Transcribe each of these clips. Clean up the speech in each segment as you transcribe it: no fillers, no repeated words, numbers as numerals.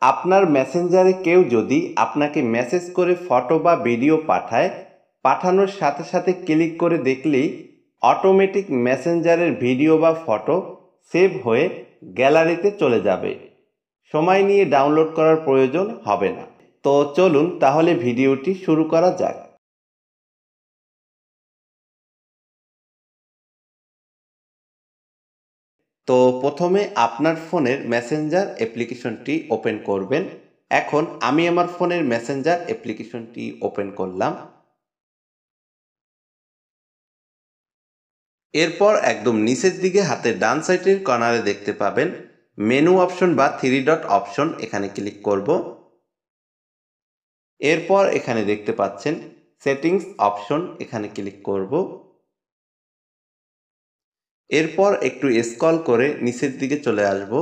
আপনার মেসেঞ্জারে কেউ যদি আপনাকে মেসেজ করে ফটো বা ভিডিও পাঠায়, পাঠানোর সাথে সাথে ক্লিক করে দেখলেই অটোমেটিক মেসেঞ্জারের ভিডিও বা ফটো সেভ হয়ে গ্যালারিতে চলে যাবে। সময় নিয়ে ডাউনলোড করার প্রয়োজন হবে না। তো চলুন তাহলে ভিডিওটি শুরু করা যাক। তো প্রথমে আপনার ফোনের মেসেঞ্জার অ্যাপ্লিকেশনটি ওপেন করবেন। এখন আমি আমার ফোনের মেসেঞ্জার অ্যাপ্লিকেশনটি ওপেন করলাম। এরপর একদম নিচের দিকে হাতের ডান সাইডের কর্নারে দেখতে পাবেন মেনু অপশন বা 3 ডট অপশন, এখানে ক্লিক করব। এরপর এখানে দেখতে পাচ্ছেন সেটিংস অপশন, এখানে ক্লিক করব। এরপর একটু স্ক্রল করে নিচের দিকে চলে আসব।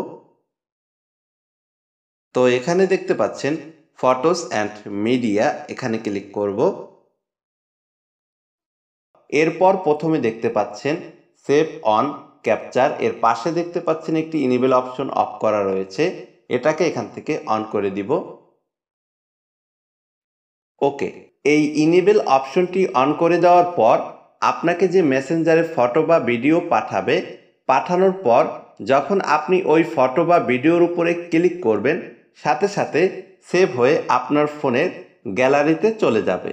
তো এখানে দেখতে পাচ্ছেন ফটোস অ্যান্ড মিডিয়া, এখানে ক্লিক করব। এরপর প্রথমে দেখতে পাচ্ছেন সেভ অন ক্যাপচার, এর পাশে দেখতে পাচ্ছেন একটি ইনেবল অপশন অফ করা রয়েছে, এটাকে এখান থেকে অন করে দিব। ওকে, এই ইনেবল অপশনটি অন করে দেওয়ার পর আপনাকে যে মেসেঞ্জারে ফটো বা ভিডিও পাঠাবে, পাঠানোর পর যখন আপনি ওই ফটো বা ভিডিওর উপরে ক্লিক করবেন, সাথে সাথে সেভ হয়ে আপনার ফোনের গ্যালারিতে চলে যাবে।